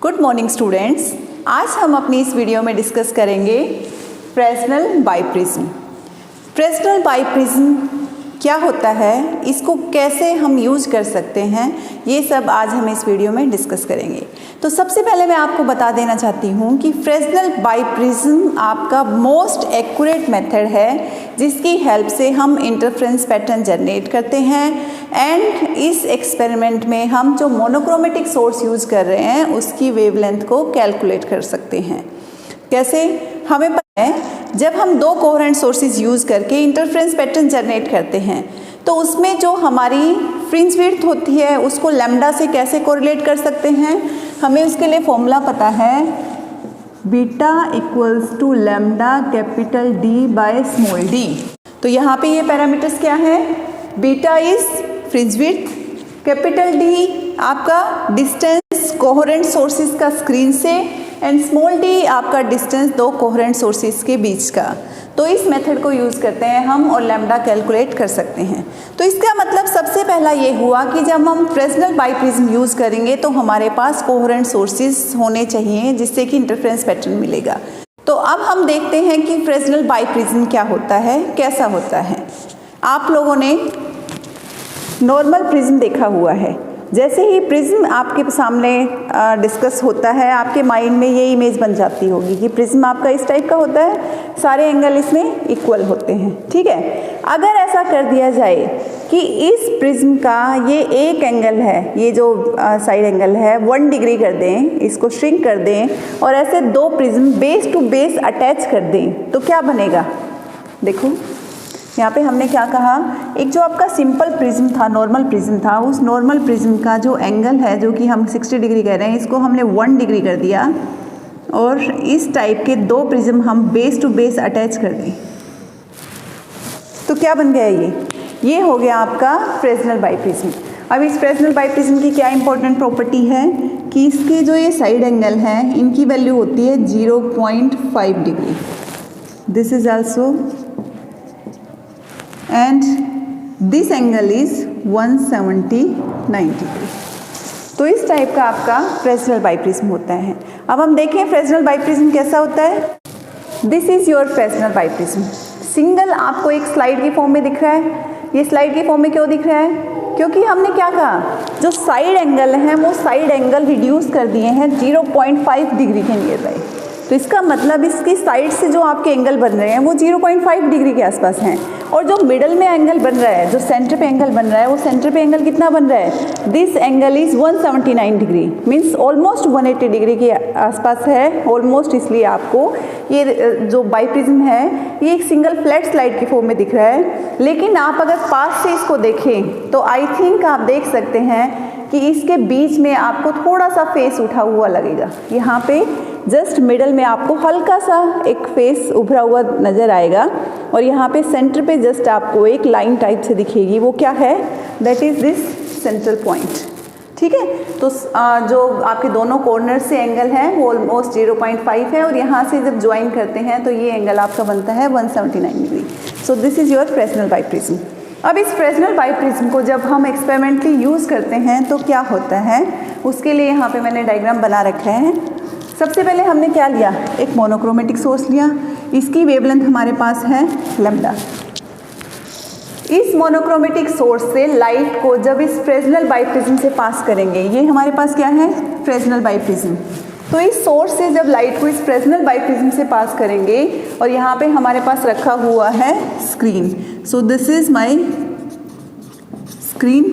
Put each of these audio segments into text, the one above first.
Good morning students. आज हम अपनी इस वीडियो में डिस्कस करेंगे फ्रेस्नेल बाइप्रिज्म। फ्रेस्नेल बाइप्रिज्म क्या होता है, इसको कैसे हम यूज कर सकते हैं, ये सब आज हम इस वीडियो में डिस्कस करेंगे। तो सबसे पहले मैं आपको बता देना चाहती हूँ कि फ्रेस्नेल बाइप्रिज्म आपका मोस्ट एक्यूरेट मेथड है जिसकी हेल्प से हम इंटरफेरेंस पैटर्न जनरेट करते हैं। एंड इस एक्सपेरिमेंट में हम जो मोनोक्रोमेटिक सोर्स यूज कर रहे हैं उसकी वेवलेंथ को कैलकुलेट कर सकते हैं। कैसे? हमें पता है जब हम दो कोहेरेंट सोर्सेज यूज़ करके इंटरफेरेंस पैटर्न जनरेट करते हैं तो उसमें जो हमारी फ्रिंज विड्थ होती है उसको लैम्डा से कैसे कोरिलेट कर सकते हैं। हमें उसके लिए फॉर्मूला पता है, beta equals to lambda capital D by small d. तो यहाँ पे ये पैरामीटर्स क्या है? Beta is fringe width, capital D आपका डिस्टेंस कोहेरेंट सोर्सेज का स्क्रीन से, एंड स्मॉल डी आपका डिस्टेंस दो कोहेरेंट सोर्सेज के बीच का। तो इस मेथड को यूज़ करते हैं हम और लैम्डा कैलकुलेट कर सकते हैं। तो इसका मतलब सबसे पहला ये हुआ कि जब हम फ्रेस्नेल बाइप्रिज्म यूज़ करेंगे तो हमारे पास कोहेरेंट सोर्सेज होने चाहिए जिससे कि इंटरफेरेंस पैटर्न मिलेगा। तो अब हम देखते हैं कि फ्रेस्नेल बाइप्रिज्म क्या होता है, कैसा होता है। आप लोगों ने नॉर्मल प्रिज्म देखा हुआ है। जैसे ही प्रिज्म आपके सामने डिस्कस होता है आपके माइंड में ये इमेज बन जाती होगी कि प्रिज्म आपका इस टाइप का होता है, सारे एंगल इसमें इक्वल होते हैं। ठीक है, अगर ऐसा कर दिया जाए कि इस प्रिज्म का ये एक एंगल है, ये जो साइड एंगल है 1 डिग्री कर दें, इसको श्रिंक कर दें और ऐसे दो prism base to base attach कर दें तो क्या बनेगा? देखो यहाँ पे हमने क्या कहा, एक जो आपका सिंपल प्रिज्म था, नॉर्मल प्रिज्म था, उस नॉर्मल प्रिज्म का जो एंगल है जो कि हम 60 डिग्री कह रहे हैं इसको हमने 1 डिग्री कर दिया और इस टाइप के दो प्रिज्म हम बेस टू बेस अटैच कर दें तो क्या बन गया? ये हो गया आपका फ्रेस्नेल बाइप्रिज्म। अब इस फ्रेस्नेल बाइप्रिज्म की क्या इंपॉर्टेंट प्रॉपर्टी है कि इसके जो ये साइड एंगल हैं इनकी वैल्यू होती है 0.5 degree. This is also and this angle is 179 degree. तो इस टाइप का आपका फ्रेस्नेल बाइप्रिज्म होता है। अब हम देखें फ्रेस्नेल बाइप्रिज्म कैसा होता है। This is your Fresnel biprism. Single आपको एक स्लाइड की फॉर्म में दिख रहा है। ये स्लाइड की फॉर्म में क्यों दिख रहा है? क्योंकि हमने क्या कहा, जो साइड एंगल हैं वो साइड एंगल रिड्यूस कर दिए हैं 0.5 डिग्री के नियर बाई। तो इसका मतलब इसकी साइड से जो आपके एंगल बन रहे हैं वो 0.5 डिग्री के आसपास हैं और जो मिडल में एंगल बन रहा है, जो सेंटर पे एंगल बन रहा है, वो सेंटर पे एंगल कितना बन रहा है? This angle is 179 degree, means almost 180 degree के आसपास है। ऑलमोस्ट इसलिए आपको ये जो बाइप्रिज्म है ये एक सिंगल फ्लैट स्लाइड की फॉर्म में दिख रहा है। लेकिन आप अगर पास से इसको देखें तो आई थिंक आप देख सकते हैं कि इसके बीच में आपको थोड़ा सा फेस उठा हुआ लगेगा। यहाँ पे जस्ट मिडल में आपको हल्का सा एक फेस उभरा हुआ नज़र आएगा और यहाँ पे सेंटर पे जस्ट आपको एक लाइन टाइप से दिखेगी। वो क्या है? That is this central point. ठीक है, तो जो आपके दोनों कॉर्नर से एंगल है वो ऑलमोस्ट 0.5 है और यहाँ से जब ज्वाइन करते हैं तो ये एंगल आपका बनता है 179 degree. So this is your Fresnel biprism. अब इस फ्रेस्नेल बाइप्रिज्म को जब हम एक्सपेरिमेंटली यूज़ करते हैं तो क्या होता है, उसके लिए यहाँ पे मैंने डायग्राम बना रखा है। सबसे पहले हमने क्या लिया, एक मोनोक्रोमेटिक सोर्स लिया, इसकी वेवलेंथ हमारे पास है लैम्डा। इस मोनोक्रोमेटिक सोर्स से लाइट को जब इस फ्रेस्नेल बाइप्रिज्म से पास करेंगे, ये हमारे पास क्या है? Fresnel biprism. तो इस सोर्स से जब लाइट को इस फ्रेस्नेल बाइप्रिज्म से पास करेंगे और यहाँ पे हमारे पास रखा हुआ है screen. So this is my screen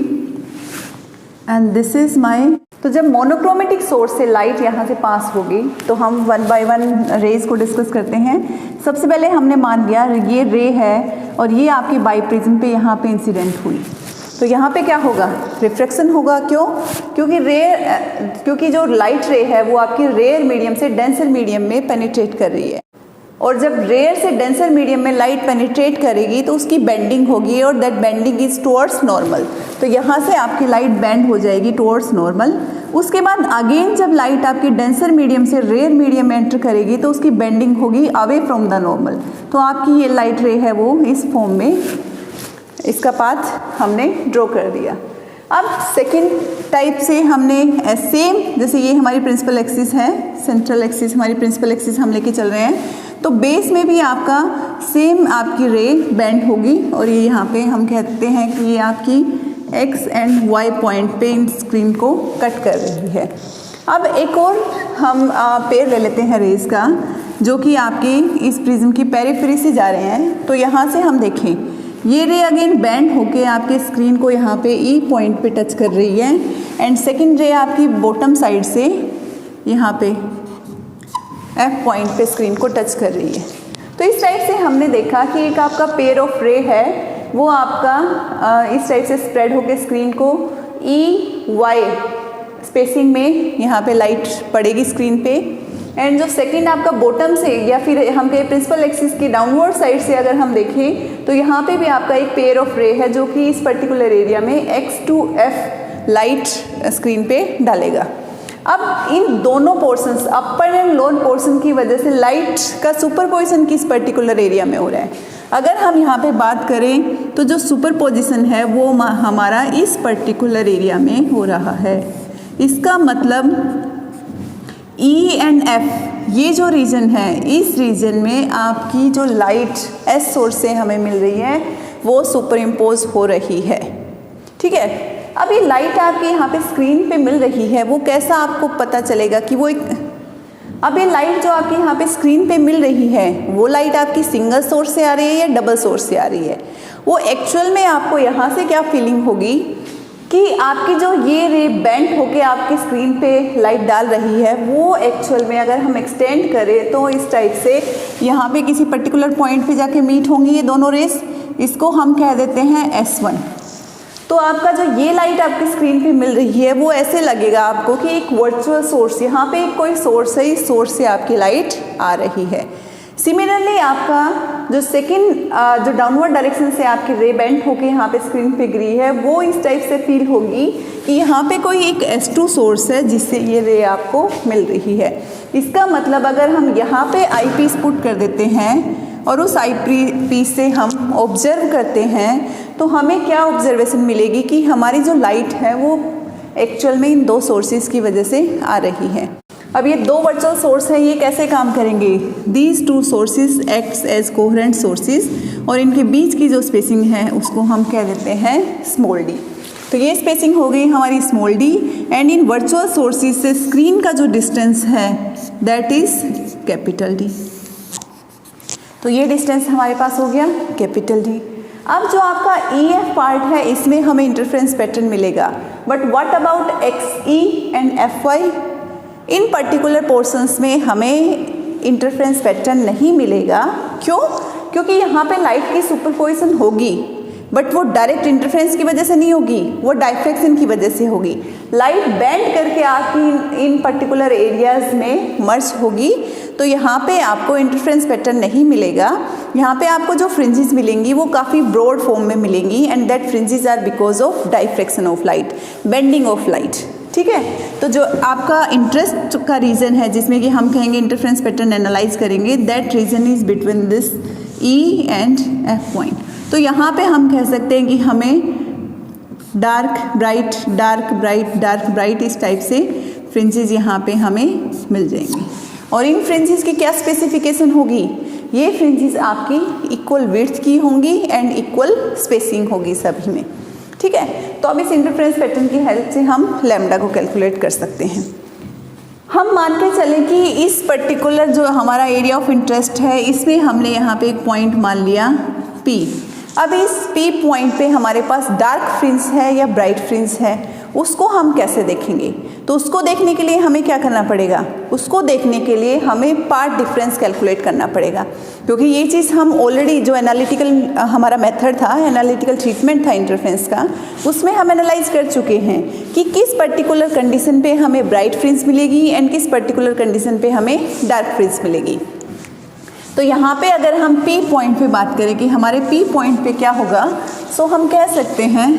and this is my. तो जब मोनोक्रोमेटिक सोर्स से लाइट यहाँ से पास होगी तो हम 1 बाय 1 रेज को डिस्कस करते हैं। सबसे पहले हमने मान लिया ये रे है और ये आपकी बाइप्रिज्म पे यहाँ पे इंसिडेंट हुई तो यहाँ पे क्या होगा? रिफ्रैक्शन होगा। क्यों? क्योंकि जो लाइट रे है वो आपकी रेयर मीडियम से डेंसर मीडियम में पेनिट्रेट कर रही है और जब रेयर से डेंसर मीडियम में लाइट पेनिट्रेट करेगी तो उसकी बेंडिंग होगी और that bending is towards normal. तो यहाँ से आपकी लाइट बेंड हो जाएगी टुवर्ड्स नॉर्मल। उसके बाद अगेन जब लाइट आपकी डेंसर मीडियम से रेयर मीडियम में एंटर करेगी तो उसकी बेंडिंग होगी अवे फ्रॉम द नॉर्मल। तो आपकी ये लाइट रे है वो इस फॉर्म में, इसका पाथ हमने ड्रॉ कर दिया। अब सेकंड टाइप से हमने सेम, जैसे ये हमारी प्रिंसिपल एक्सिस है, सेंट्रल एक्सिस हमारी प्रिंसिपल एक्सिस हम लेके चल रहे हैं, तो बेस में भी आपका सेम आपकी रे बेंड होगी और ये यहाँ पे हम कहते हैं कि ये आपकी एक्स एंड वाई पॉइंट पे इन स्क्रीन को कट कर रही है। अब एक और हम पेयर ले लेते हैं रेज का, जो कि आपकी इस प्रिज्म की पेरिफेरी से जा रहे हैं। तो यहाँ से हम देखें, ये रे अगेन बेंड होके आपके स्क्रीन को यहाँ पे ई पॉइंट पे टच कर रही है एंड सेकंड रे आपकी बॉटम साइड से यहाँ पे एफ पॉइंट पे स्क्रीन को टच कर रही है। तो इस टाइप से हमने देखा कि एक आपका पेयर ऑफ रे है, वो आपका इस टाइप से स्प्रेड होके स्क्रीन को ई वाई स्पेसिंग में यहाँ पे लाइट पड़ेगी स्क्रीन पे, एंड जो सेकंड आपका बॉटम से या फिर हम कहें प्रिंसिपल एक्सिस की डाउनवर्ड साइड से अगर हम देखें तो यहाँ पे भी आपका एक पेयर ऑफ रे है जो कि इस पर्टिकुलर एरिया में X to F light screen पे डालेगा। अब इन दोनों portions upper and lower portion की वजह से लाइट का सुपरपोजिशन किस पर्टिकुलर एरिया में हो रहा है। अगर हम यहाँ पे बात करें तो जो सुपरपोजिशन है वो हमारा इस पर्टिकुलर एरिया में हो रहा है। इसका मतलब ई एंड एफ ये जो रीजन है, इस रीजन में आपकी जो लाइट एस सोर्स से हमें मिल रही है वो सुपर इम्पोज हो रही है। ठीक है, अब ये लाइट आपके यहाँ पे स्क्रीन पे मिल रही है, वो कैसा आपको पता चलेगा कि वो एक, अब ये लाइट जो आपके यहाँ पे स्क्रीन पे मिल रही है वो लाइट आपकी सिंगल सोर्स से आ रही है या डबल सोर्स से आ रही है। वो एक्चुअल में आपको यहाँ से क्या फीलिंग होगी कि आपकी जो ये रे बेंड होके आपकी स्क्रीन पे लाइट डाल रही है वो एक्चुअल में अगर हम एक्सटेंड करें तो इस टाइप से यहाँ पे किसी पर्टिकुलर पॉइंट पे जाके मीट होंगी ये दोनों रेस, इसको हम कह देते हैं S1। तो आपका जो ये लाइट आपकी स्क्रीन पे मिल रही है वो ऐसे लगेगा आपको कि एक वर्चुअल सोर्स, यहाँ पे एक कोई सोर्स है, इस सोर्स से आपकी लाइट आ रही है। सिमिलरली आपका जो सेकंड जो डाउनवर्ड डायरेक्शन से आपकी रे बेंड होके यहाँ पे स्क्रीन पे गिरी है वो इस टाइप से फील होगी कि यहाँ पे कोई एक S2 सोर्स है जिससे ये रे आपको मिल रही है। इसका मतलब अगर हम यहाँ पे आई पीस पुट कर देते हैं और उस आई पीस से हम ऑब्जर्व करते हैं तो हमें क्या ऑब्जर्वेशन मिलेगी कि हमारी जो लाइट है वो एक्चुअल में इन दो सोर्सेज की वजह से आ रही है। अब ये दो वर्चुअल सोर्स हैं, ये कैसे काम करेंगे? These two sources acts as coherent sources और इनके बीच की जो स्पेसिंग है उसको हम कह देते हैं स्मॉल डी। तो ये स्पेसिंग हो गई हमारी small D and in virtual sources से स्क्रीन का जो डिस्टेंस है दैट इज कैपिटल डी। तो ये डिस्टेंस हमारे पास हो गया कैपिटल डी। अब जो आपका ई एफ पार्ट है इसमें हमें इंटरफेरेंस पैटर्न मिलेगा, but what about X E and F Y? इन पर्टिकुलर पोर्शंस में हमें इंटरफेरेंस पैटर्न नहीं मिलेगा। क्यों? क्योंकि यहाँ पे लाइट की सुपरपोजिशन होगी बट वो डायरेक्ट इंटरफेरेंस की वजह से नहीं होगी, वो डायफ्रैक्शन की वजह से होगी। लाइट बेंड करके आपकी इन पर्टिकुलर एरियाज में मर्ज होगी, तो यहाँ पे आपको इंटरफेरेंस पैटर्न नहीं मिलेगा। यहाँ पे आपको जो फ्रिंजेस मिलेंगी वो काफ़ी ब्रॉड फॉर्म में मिलेंगी and that fringes are because of diffraction of light, bending of light. ठीक है, तो जो आपका इंटरेस्ट का रीज़न है जिसमें कि हम कहेंगे इंटरफेरेंस पैटर्न एनालाइज करेंगे, that reason is between this E and F point. तो यहाँ पे हम कह सकते हैं कि हमें dark bright dark bright dark bright इस टाइप से फ्रिंजेस यहाँ पे हमें मिल जाएंगी। और इन फ्रिंजेस की क्या स्पेसिफिकेशन होगी? ये फ्रिंजेस आपकी इक्वल विड्थ की होंगी एंड इक्वल स्पेसिंग होगी सभी में। ठीक है, तो अब इस इंटरफेरेंस पैटर्न की हेल्प से हम लैम्डा को कैलकुलेट कर सकते हैं। हम मान के चलें कि इस पर्टिकुलर जो हमारा एरिया ऑफ इंटरेस्ट है इसमें हमने यहाँ पे एक पॉइंट मान लिया P। अब इस P पॉइंट पे हमारे पास डार्क फ्रिंज है या ब्राइट फ्रिंज है, उसको हम कैसे देखेंगे? तो उसको देखने के लिए हमें क्या करना पड़ेगा? उसको देखने के लिए हमें पार्ट डिफरेंस कैलकुलेट करना पड़ेगा, क्योंकि ये चीज़ हम ऑलरेडी जो एनालिटिकल हमारा मेथड था, एनालिटिकल ट्रीटमेंट था इंटरफेरेंस का, उसमें हम एनालाइज कर चुके हैं कि किस पर्टिकुलर कंडीशन पे हमें ब्राइट फ्रिंज मिलेगी एंड किस पर्टिकुलर कंडीशन पे हमें डार्क फ्रिंज मिलेगी। तो यहाँ पे अगर हम P पॉइंट पे बात करें कि हमारे P पॉइंट पे क्या होगा, सो हम कह सकते हैं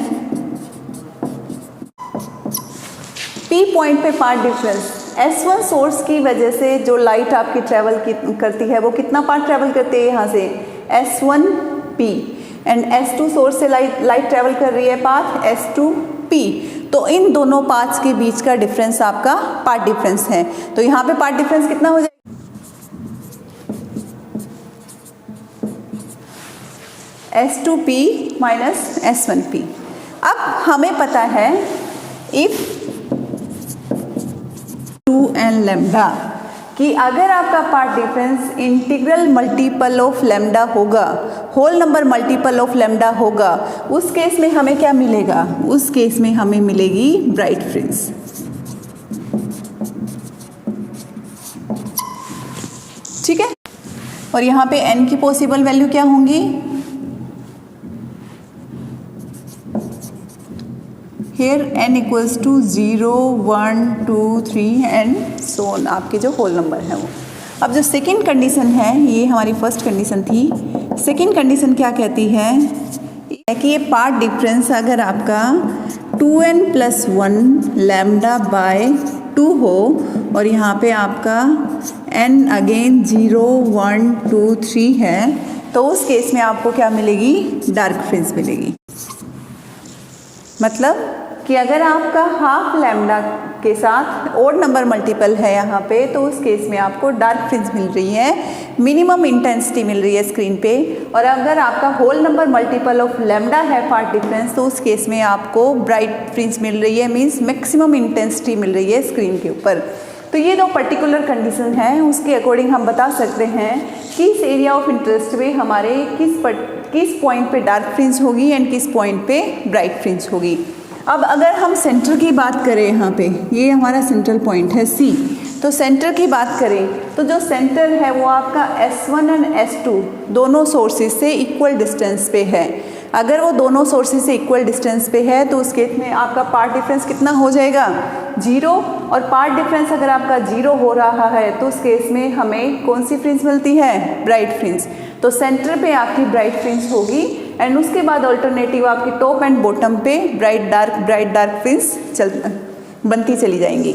P पॉइंट पे पार्ट डिफरेंस S1 सोर्स की वजह से जो लाइट आपकी ट्रैवल करती है वो कितना पार्ट ट्रैवल करती है यहाँ से S1P एंड S2 सोर्स से लाइट ट्रैवल कर रही है पाथ S2 P, तो इन दोनों पाथ्स के बीच का डिफरेंस आपका पाथ डिफरेंस है। तो यहाँ पे पाथ डिफरेंस कितना हो जाएगा, S2P माइनस S1P। अब हमें पता है इफ 2n लैम्डा कि अगर आपका path difference integral multiple of lambda होगा, whole number multiple of lambda होगा, उस केस में हमें क्या मिलेगा, उस केस में हमें मिलेगी ब्राइट फ्रिंज। ठीक है, और यहाँ पे n की पॉसिबल वैल्यू क्या होंगी, here n equals to 0, 1, 2, 3 and so on, आपके जो होल नंबर है वो। अब जो सेकेंड कंडीशन है, ये हमारी फर्स्ट कंडीशन थी, सेकेंड कंडीशन क्या कहती है कि ये पाथ डिफरेंस अगर आपका 2n + 1 लैम्डा बाय 2 हो और यहाँ पे आपका n अगेन 0, 1, 2, 3 है, तो उस केस में आपको क्या मिलेगी, डार्क फ्रिंज मिलेगी। मतलब कि अगर आपका हाफ लैम्डा के साथ ओड नंबर मल्टीपल है यहाँ पे, तो उस केस में आपको डार्क फ्रिंज मिल रही है, मिनिमम इंटेंसिटी मिल रही है स्क्रीन पे। और अगर आपका whole number multiple of lambda है पाथ डिफरेंस, तो उस केस में आपको ब्राइट फ्रिंज मिल रही है, मीन्स मैक्सिमम इंटेंसिटी मिल रही है स्क्रीन के ऊपर। तो ये दो पर्टिकुलर कंडीशन हैं, उसके अकॉर्डिंग हम बता सकते हैं कि इस एरिया ऑफ इंटरेस्ट में हमारे किस पॉइंट पे डार्क फ्रिंज होगी एंड किस पॉइंट पे ब्राइट फ्रिंज होगी। अब अगर हम सेंटर की बात करें, यहाँ पे ये हमारा सेंट्रल पॉइंट है C, तो सेंटर की बात करें तो जो सेंटर है वो आपका S1 एंड S2 दोनों सोर्सेज से इक्वल डिस्टेंस पे है। अगर वो दोनों सोर्सेज से इक्वल डिस्टेंस पे है तो उस केस में आपका पाथ डिफरेंस कितना हो जाएगा, 0। और पाथ डिफरेंस अगर आपका 0 हो रहा है तो उस केस में हमें कौन सी फ्रिंज मिलती है, ब्राइट फ्रिंज। तो सेंटर पे आपकी ब्राइट फ्रिंज होगी एंड उसके बाद अल्टरनेटिव आपकी टॉप एंड बॉटम पे ब्राइट डार्क फ्रिंज बनती चली जाएंगी।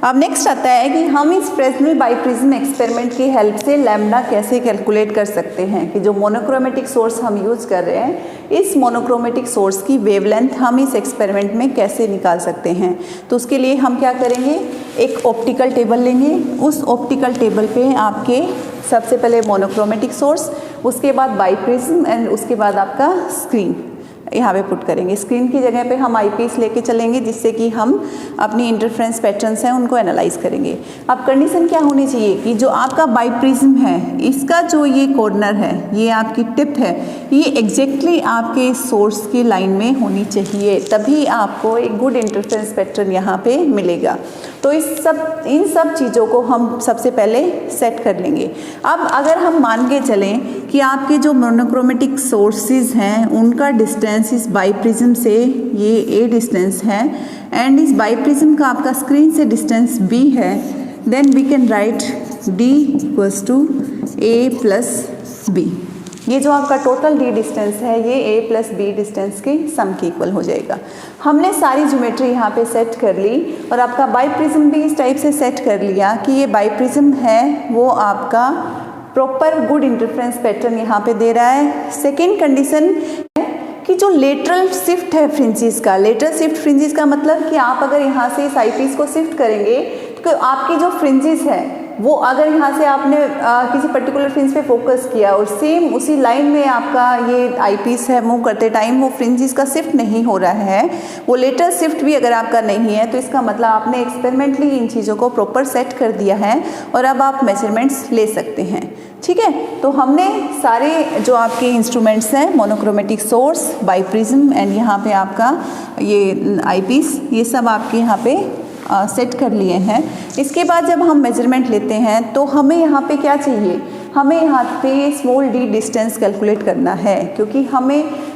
अब नेक्स्ट आता है कि हम इस फ्रेस्नेल बाइप्रिज्म एक्सपेरिमेंट की हेल्प से लैम्डा कैसे कैलकुलेट कर सकते हैं, कि जो मोनोक्रोमेटिक सोर्स हम यूज़ कर रहे हैं, इस मोनोक्रोमेटिक सोर्स की वेवलेंथ हम इस एक्सपेरिमेंट में कैसे निकाल सकते हैं। तो उसके लिए हम क्या करेंगे, एक ऑप्टिकल टेबल लेंगे, उस ऑप्टिकल टेबल पे आपके सबसे पहले मोनोक्रोमेटिक सोर्स, उसके बाद बाइप्रिज्म एंड उसके बाद आपका स्क्रीन यहाँ पे पुट करेंगे। स्क्रीन की जगह पे हम आईपीस लेके चलेंगे, जिससे कि हम अपनी इंटरफ्रेंस पैटर्न्स हैं उनको एनालाइज करेंगे। अब कंडीशन क्या होनी चाहिए कि जो आपका बाइप्रिज्म है, इसका जो ये कॉर्नर है, ये आपकी टिप है, ये एग्जैक्टली आपके सोर्स की लाइन में होनी चाहिए, तभी आपको एक गुड इंटरफ्रेंस पैटर्न यहाँ पे मिलेगा। तो इन सब चीज़ों को हम सबसे पहले सेट कर लेंगे। अब अगर हम मान के चलें कि आपके जो मोनोक्रोमेटिक सोर्सेज हैं उनका डिस्टेंस इस बाइप्रिज्म से ये a डिस्टेंस है एंड इस बाइप्रिज्म का आपका स्क्रीन से डिस्टेंस b है, then we can write d equals to a + b। ये जो आपका टोटल d डिस्टेंस है ये a + b डिस्टेंस के सम के इक्वल हो जाएगा। हमने सारी ज्योमेट्री यहाँ पे सेट कर ली और आपका बाइप्रिज्म भी इस टाइप से सेट कर लिया कि ये बाइप्रिज्म है वो आपका प्रॉपर गुड इंटरफ्रेंस पैटर्न यहाँ पे दे रहा है। सेकेंड कंडीशन है कि जो लेटरल शिफ्ट है फ्रिंजेस का, लेटरल शिफ्ट फ्रिंजेस का मतलब कि आप अगर यहाँ से इस आईपीस को शिफ्ट करेंगे तो आपकी जो फ्रिंजेस है वो अगर यहाँ से आपने किसी पर्टिकुलर फ्रिंज पे फोकस किया और सेम उसी लाइन में आपका ये आईपीस है मूव करते टाइम वो फ्रिंजेस का शिफ्ट नहीं हो रहा है, वो लेटरल शिफ्ट भी अगर आपका नहीं है, तो इसका मतलब आपने एक्सपेरिमेंटली इन चीज़ों को प्रॉपर सेट कर दिया है और अब आप मेजरमेंट्स ले सकते हैं। ठीक है, तो हमने सारे जो आपके इंस्ट्रूमेंट्स हैं, मोनोक्रोमेटिक सोर्स, बाइप्रिज्म एंड यहाँ पे आपका ये आईपीस, ये सब आपके यहाँ पे सेट कर लिए हैं। इसके बाद जब हम मेजरमेंट लेते हैं तो हमें यहाँ पे क्या चाहिए, हमें यहाँ पे स्मॉल d डिस्टेंस कैलकुलेट करना है, क्योंकि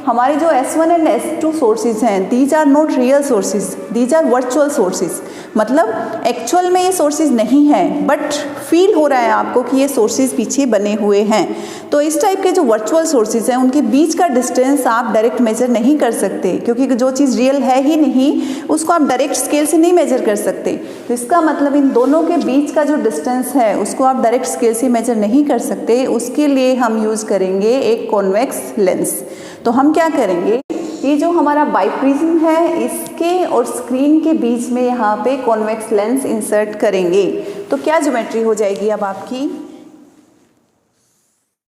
हमारे जो S1 एंड S2 सोर्सेज हैं, these are not real sources, these are virtual sources. मतलब एक्चुअल में ये सोर्सेज नहीं है, बट फील हो रहा है आपको कि ये सोर्सेज पीछे बने हुए हैं। तो इस टाइप के जो वर्चुअल सोर्सेज हैं उनके बीच का डिस्टेंस आप डायरेक्ट मेजर नहीं कर सकते, क्योंकि जो चीज़ रियल है ही नहीं उसको आप डायरेक्ट स्केल से नहीं मेजर कर सकते। तो इसका मतलब इन दोनों के बीच का जो डिस्टेंस है उसको आप डायरेक्ट स्केल से मेजर नहीं कर सकते। उसके लिए हम यूज़ करेंगे एक कॉन्वेक्स लेंस। तो हम क्या करेंगे, ये जो हमारा बाइप्रिज्म है इसके और स्क्रीन के बीच में यहाँ पे कॉन्वेक्स लेंस इंसर्ट करेंगे तो क्या ज्योमेट्री हो जाएगी अब आपकी,